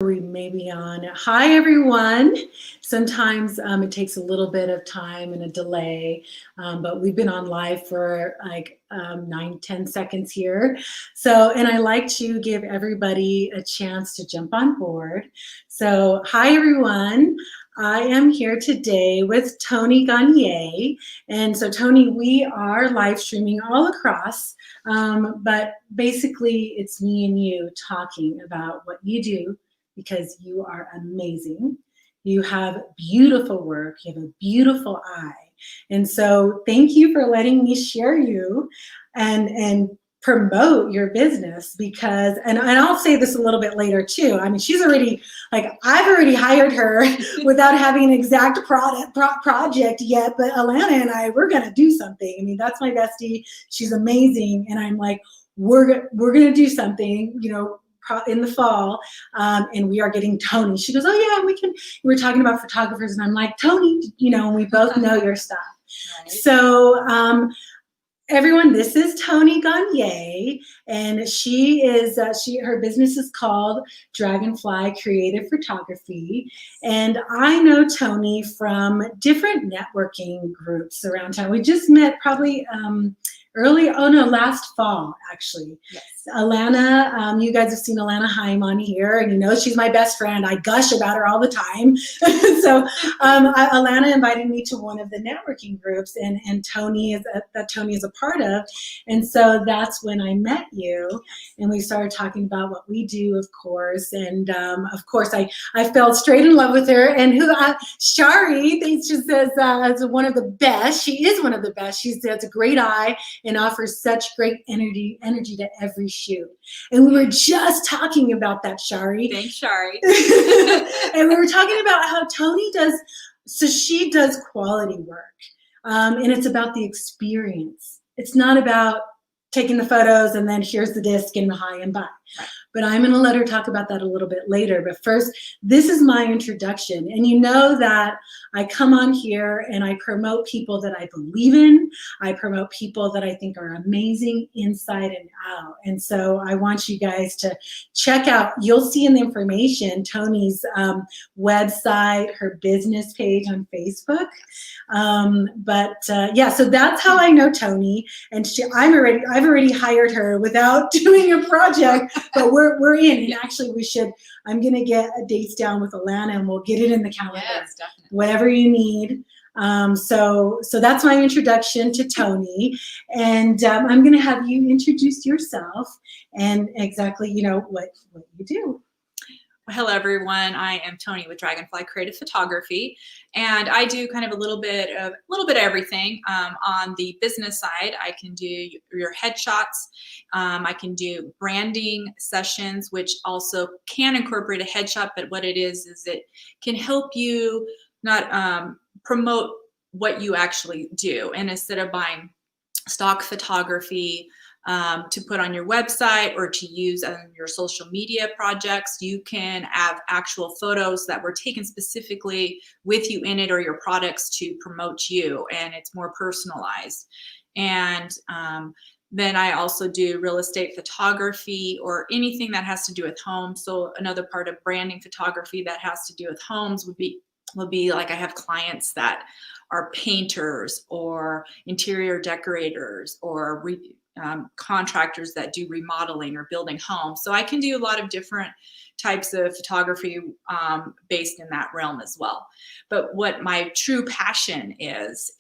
We may be on. Hi, everyone. Sometimes it takes a little bit of time and a delay, but we've been on live for like 9-10 seconds here. So, and I like to give everybody a chance to jump on board. So, hi, everyone. I am here today with Toni Gonyea. And so, Toni, we are live streaming all across, but basically it's me and you talking about what you do, because you are amazing. You have beautiful work. You have a beautiful eye. And so thank you for letting me share you and promote your business, because, and I'll say this a little bit later too. I mean, she's already, like, I've already hired her without having an exact project yet, but Alana and I, we're going to do something. I mean, that's my bestie. She's amazing. And I'm like, we're going to do something, you know, in the fall, and we are getting Toni. She goes, oh yeah, we can. We're talking about photographers, and I'm like, Toni, you know, and we both know your stuff. Right. So everyone, this is Toni Gonyea, and she is her business is called Dragonfly Creative Photography. And I know Toni from different networking groups around town. We just met probably last fall, actually. Yes. Alana, you guys have seen Alana Heim on here, and you know she's my best friend. I gush about her all the time. So Alana invited me to one of the networking groups, and Toni is a part of. And so that's when I met you, and we started talking about what we do, of course. And of course, I fell straight in love with her. And Shari thinks she says is one of the best. She is one of the best. She has a great eye and offers such great energy to every shoot. And we were just talking about that, Shari. Thanks, Shari. And we were talking about how Toni she does quality work. And it's about the experience. It's not about taking the photos and then here's the disc and hi and bye. Right. But I'm going to let her talk about that a little bit later. But first, this is my introduction. And you know that I come on here and I promote people that I believe in. I promote people that I think are amazing inside and out. And so I want you guys to check out, you'll see in the information, Toni's website, her business page on Facebook. Yeah, so that's how I know Toni. And I've already hired her without doing a project, but we're in. And actually I'm going to get dates down with Alana and we'll get it in the calendar. Yes, definitely. Whatever you need. So that's my introduction to Toni. And I'm going to have you introduce yourself and exactly, you know, what you do. Well, hello, everyone. I am Toni with Dragonfly Creative Photography, and I do kind of a little bit of everything. On the business side, I can do your headshots. I can do branding sessions, which also can incorporate a headshot. But what it is it can help you not promote what you actually do, and instead of buying stock photography to put on your website or to use on your social media projects, you can have actual photos that were taken specifically with you in it or your products to promote you, and it's more personalized. And then I also do real estate photography or anything that has to do with homes. So another part of branding photography that has to do with homes would be like, I have clients that are painters or interior decorators or contractors that do remodeling or building homes. So I can do a lot of different types of photography based in that realm as well. But what my true passion is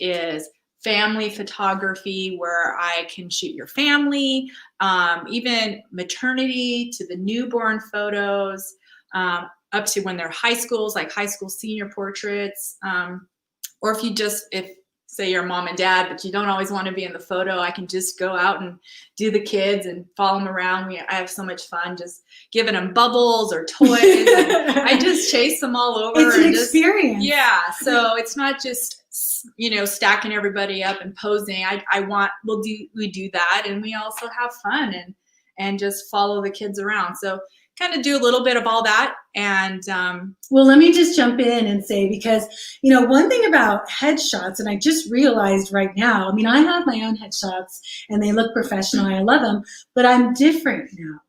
family photography, where I can shoot your family, even maternity to the newborn photos, up to when they're high schools, like high school senior portraits. Or if say you're a mom and dad, but you don't always want to be in the photo, I can just go out and do the kids and follow them around. I have so much fun just giving them bubbles or toys. I just chase them all over. It's an experience. Yeah. So it's not just, you know, stacking everybody up and posing. We do that. And we also have fun and just follow the kids around. So kind of do a little bit of all that. And well, let me just jump in and say, because, you know, one thing about headshots, and I just realized right now, I mean, I have my own headshots and they look professional. I love them, but I'm different now.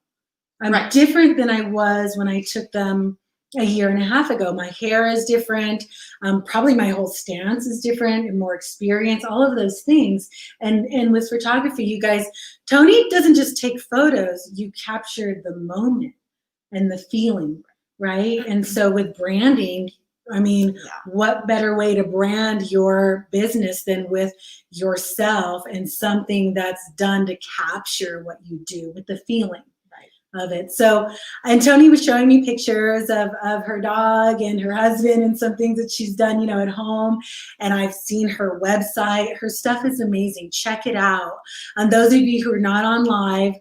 I'm Right. different than I was when I took them a year and a half ago. My hair is different. Probably my whole stance is different and more experience, all of those things. And with photography, you guys, Toni doesn't just take photos, you captured the moment and the feeling, right? And so with branding, I mean, Yeah. what better way to brand your business than with yourself and something that's done to capture what you do with the feeling of it. So, and Toni was showing me pictures of her dog and her husband and some things that she's done, you know, at home. And I've seen her website. Her stuff is amazing. Check it out. And those of you who are not on live,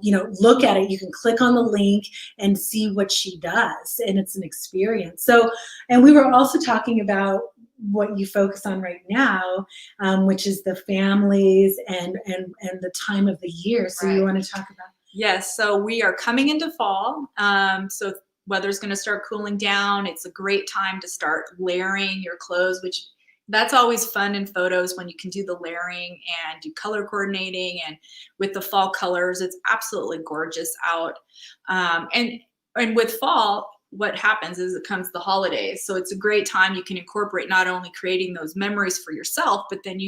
you know, look at it. You can click on the link and see what she does. And it's an experience. So, and we were also talking about what you focus on right now, which is the families and the time of the year. So you want to talk about? Yes, so we are coming into fall. So weather's going to start cooling down. It's a great time to start layering your clothes, which that's always fun in photos when you can do the layering and do color coordinating. And with the fall colors, it's absolutely gorgeous out. And with fall, what happens is it comes the holidays. So it's a great time you can incorporate not only creating those memories for yourself, but then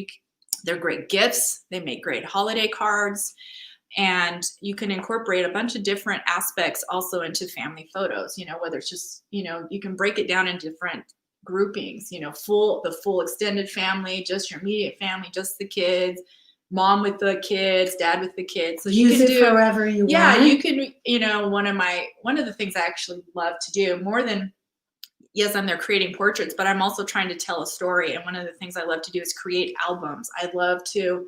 they're great gifts. They make great holiday cards. And you can incorporate a bunch of different aspects also into family photos, you know, whether it's just, you know, you can break it down in different groupings, you know, the full extended family, just your immediate family, just the kids, mom with the kids, dad with the kids. So you use can it however you want. Yeah, you can, you know, one of the things I actually love to do more than, yes, I'm there creating portraits, but I'm also trying to tell a story. And one of the things I love to do is create albums. I love to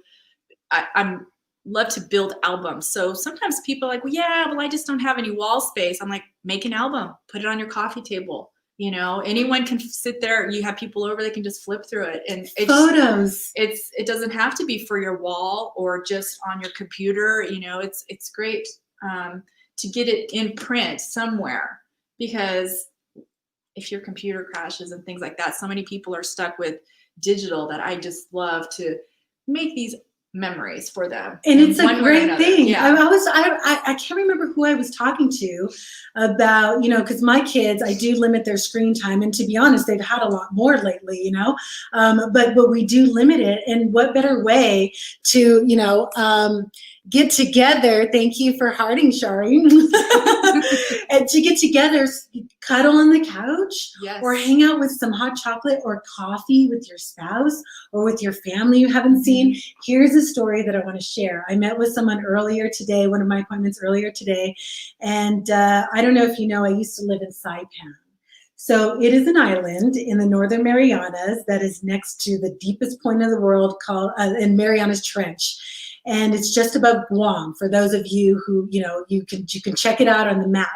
build albums. So sometimes people are like, well, yeah, well, I just don't have any wall space. I'm like, make an album, put it on your coffee table. You know, anyone can sit there. You have people over, they can just flip through it. And photos. It doesn't have to be for your wall or just on your computer. You know, it's great to get it in print somewhere, because if your computer crashes and things like that, so many people are stuck with digital that I just love to make these memories for them. And it's a great thing. Yeah. I can't remember who I was talking to about, you know, because my kids, I do limit their screen time. And to be honest, they've had a lot more lately, you know, but we do limit it. And what better way to, you know, get together. Thank you for hearting, Shari. And to get together, cuddle on the couch, yes, or hang out with some hot chocolate or coffee with your spouse or with your family you haven't seen. Here's a story that I want to share. I met with someone earlier today, one of my appointments earlier today. And I don't know if you know, I used to live in Saipan. So it is an island in the Northern Marianas that is next to the deepest point of the world called in Marianas Trench. And it's just above Guam. For those of you who, you know, you can check it out on the map.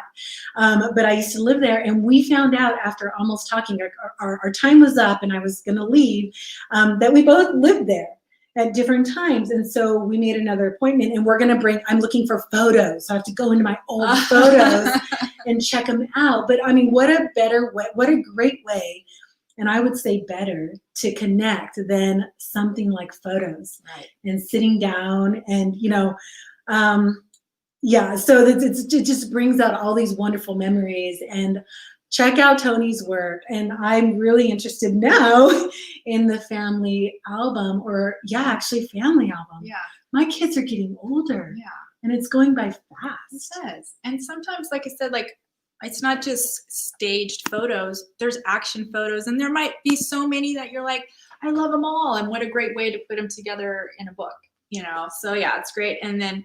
But I used to live there, and we found out after almost talking, our time was up, and I was going to leave, that we both lived there at different times. And so we made another appointment, and we're going to bring, I'm looking for photos. So I have to go into my old photos and check them out. But I mean, what a better way, what a great way. And I would say better to connect than something like photos, right, and sitting down and, you know, yeah, so it just brings out all these wonderful memories. And check out Toni's work. And I'm really interested now in the family album, or actually family album. Yeah. My kids are getting older. Yeah. And it's going by fast. It does. And sometimes, like I said, like, it's not just staged photos, there's action photos, and there might be so many that you're like, I love them all. And what a great way to put them together in a book, you know? So yeah, it's great. And then,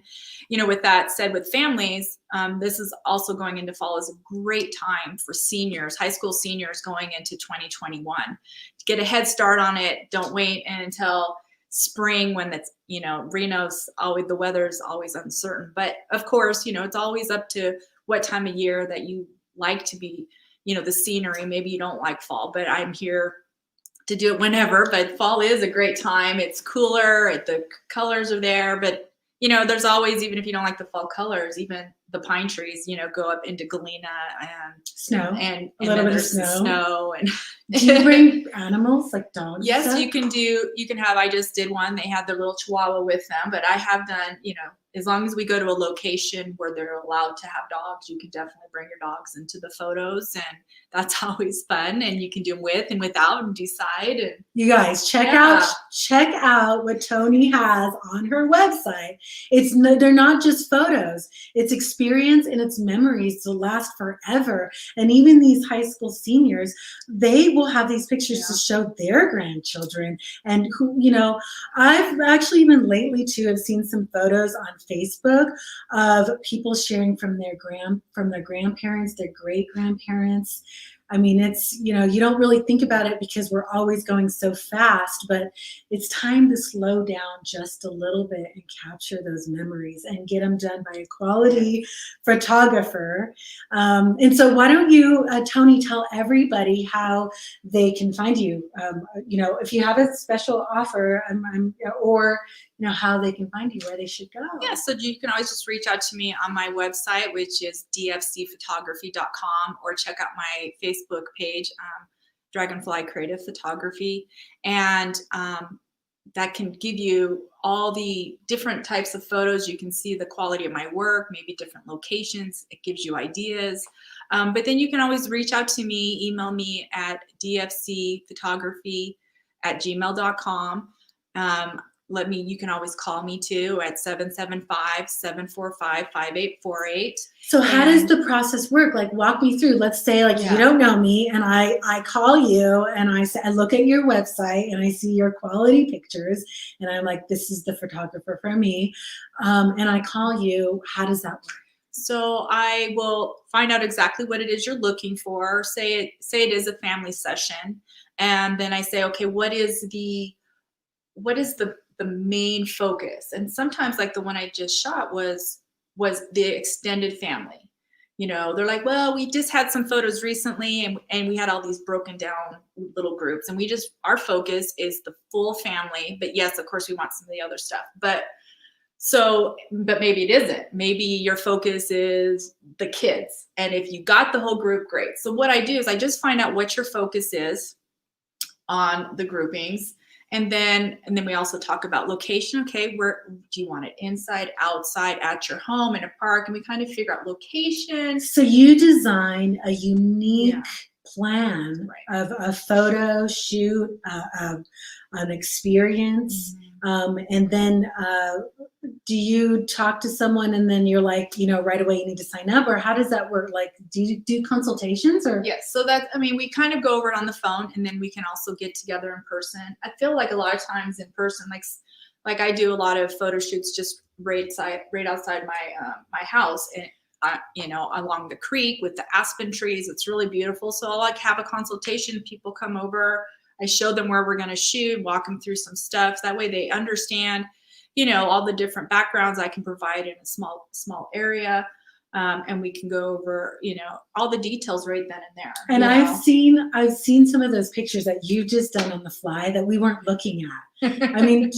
you know, with that said, with families, this is also going into fall is a great time for seniors, high school seniors going into 2021. To get a head start on it, don't wait until spring when it's, you know, Reno's always, the weather's always uncertain. But of course, you know, it's always up to what time of year that you like to be, you know, the scenery. Maybe you don't like fall, but I'm here to do it whenever. But fall is a great time. It's cooler, the colors are there, but you know, there's always, even if you don't like the fall colors, even the pine trees, you know, go up into Gonyea and snow, and a little bit of snow. And do you bring animals like dogs? Yes, you can have, I just did one. They had their little chihuahua with them, but I have done, you know, as long as we go to a location where they're allowed to have dogs, you can definitely bring your dogs into the photos, and that's always fun. And you can do them with and without and decide. And you guys check out what Toni has on her website. They're not just photos. It's experience and it's memories to last forever. And even these high school seniors, they will have these pictures to show their grandchildren. And who, I've actually even lately too have seen some photos on Facebook of people sharing from their grandparents, their great grandparents. I mean, it's, you don't really think about it because we're always going so fast, but it's time to slow down just a little bit and capture those memories and get them done by a quality photographer. And so why don't you, Toni, tell everybody how they can find you, if you have a special offer or how they can find you, where they should go. Yeah, so you can always just reach out to me on my website, which is dfcphotography.com, or check out my Facebook page, Dragonfly Creative Photography. And that can give you all the different types of photos. You can see the quality of my work, maybe different locations. It gives you ideas. But then you can always reach out to me, email me at dfcphotography@gmail.com. You can always call me too at 775-745-5848. So how does the process work? Like, walk me through. Let's say you don't know me and I call you and I look at your website and I see your quality pictures and I'm like, this is the photographer for me. And I call you. How does that work? So I will find out exactly what it is you're looking for. Say it is a family session. And then I say, okay, what is the main focus? And sometimes, like the one I just shot was the extended family. They're like, well, we just had some photos recently and we had all these broken down little groups, and our focus is the full family. But yes, of course we want some of the other stuff, but maybe it isn't. Maybe your focus is the kids, and if you got the whole group, great. So what I do is I just find out what your focus is on the groupings. And then we also talk about location. Okay, where do you want it? Inside, outside, at your home, in a park? And we kind of figure out locations. So you design a unique plan of a photo shoot, an experience. And then do you talk to someone and then you're like, right away you need to sign up, or how does that work? Like, do you do consultations or? Yes. So we kind of go over it on the phone, and then we can also get together in person. I feel like a lot of times in person, like I do a lot of photo shoots just right outside my house, and along the creek with the aspen trees. It's really beautiful. So I'll have a consultation. People come over. I show them where we're going to shoot, walk them through some stuff. That way they understand, all the different backgrounds I can provide in a small area. And we can go over, all the details right then and there. And I've seen some of those pictures that you've just done on the fly that we weren't looking at. I mean,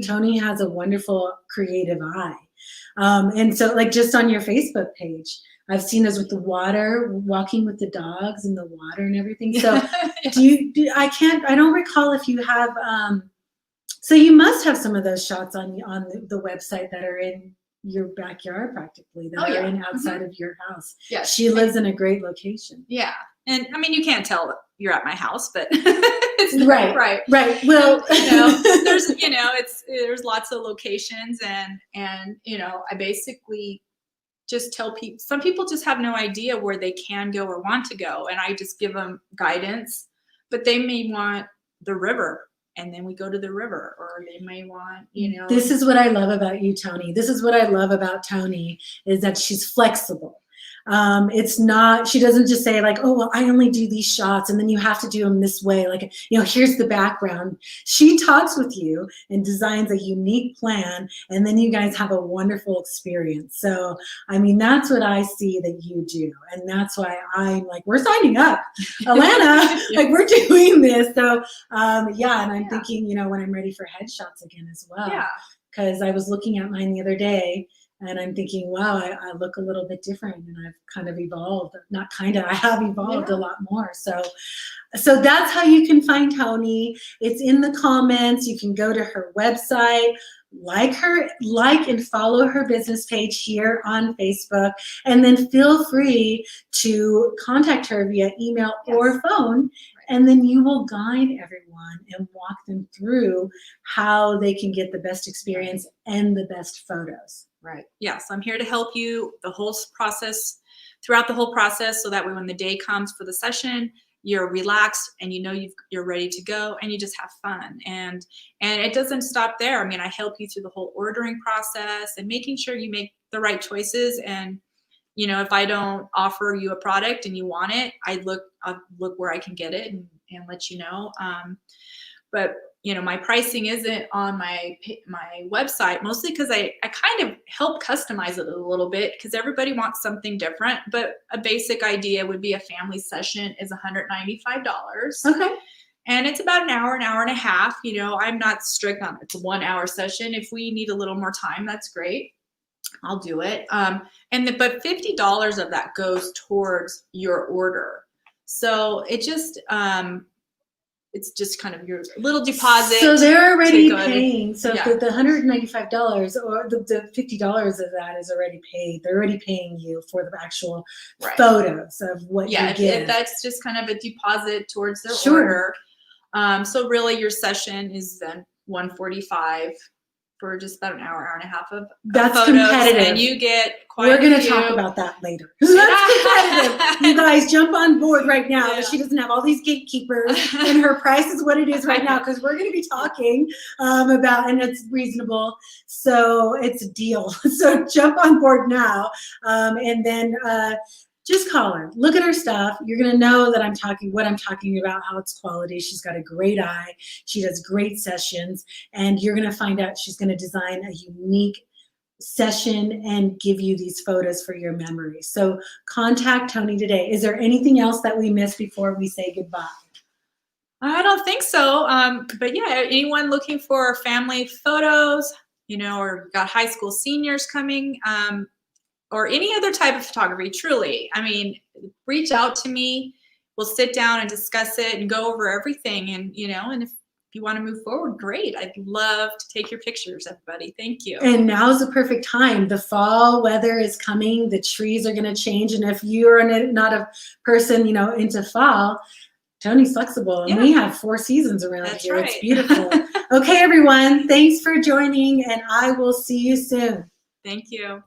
Toni has a wonderful creative eye. And so just on your Facebook page, I've seen those with the water, walking with the dogs in the water and everything. So I don't recall if you have, so you must have some of those shots on the website that are in your backyard practically, that are in outside of your house. Yeah. She lives in a great location. Yeah. And you can't tell you're at my house, but it's right. Well, there's lots of locations, and I basically just tell people. Some people just have no idea where they can go or want to go, and I just give them guidance. But they may want the river, and then we go to the river, or they may want, This is what I love about you, Toni. This is what I love about Toni, is that she's flexible. It's not, she doesn't just say like, oh, well, I only do these shots and then you have to do them this way. Like, here's the background. She talks with you and designs a unique plan, and then you guys have a wonderful experience. So, that's what I see that you do. And that's why I'm like, we're signing up, Alana, like we're doing this. So, and I'm thinking, when I'm ready for headshots again as well. Yeah. Because I was looking at mine the other day, and I'm thinking, wow, I look a little bit different, and I've kind of evolved. Not kind of, I have evolved a lot more. So that's how you can find Toni. It's in the comments. You can go to her website, like and follow her business page here on Facebook, and then feel free to contact her via email or phone, and then you will guide everyone and walk them through how they can get the best experience and the best photos. Right. Yes, I'm here to help you throughout the whole process, so that way when the day comes for the session, you're relaxed and you know you're ready to go, and you just have fun. And it doesn't stop there. I mean, I help you through the whole ordering process and making sure you make the right choices. And if I don't offer you a product and you want it, I'll look where I can get it and let you know. But my pricing isn't on my website, mostly because I kind of help customize it a little bit, because everybody wants something different. But a basic idea would be a family session is $195. Okay. And it's about an hour and a half. I'm not strict on it's a 1 hour session. If we need a little more time, that's great. I'll do it. But $50 of that goes towards your order. So it's just kind of your little deposit. So they're already paying. So yeah. the $195 or the $50 of that is already paid. They're already paying you for the actual photos of what you give. That's just kind of a deposit towards their Sure. order. So really your session is then $145 for just about an hour and a half of that's photos, competitive. and you get quite We're going to talk about that later. That's competitive. You guys jump on board right now that she doesn't have all these gatekeepers and her price is what it is right now, because we're going to be talking about, and it's reasonable. So it's a deal. So jump on board now, and then just call her. Look at her stuff. You're going to know that what I'm talking about, how it's quality. She's got a great eye. She does great sessions, and you're going to find out she's going to design a unique session and give you these photos for your memory. So contact Toni today. Is there anything else that we missed before we say goodbye? I don't think so. But yeah, anyone looking for family photos, or got high school seniors coming, or any other type of photography, truly, I mean, reach out to me. We'll sit down and discuss it and go over everything. And, and if you want to move forward, great. I'd love to take your pictures, everybody. Thank you. And now's the perfect time. The fall weather is coming. The trees are going to change. And if you're not a person, into fall, Toni's flexible. And we have 4 seasons around here. Right. It's beautiful. Okay, everyone. Thanks for joining. And I will see you soon. Thank you.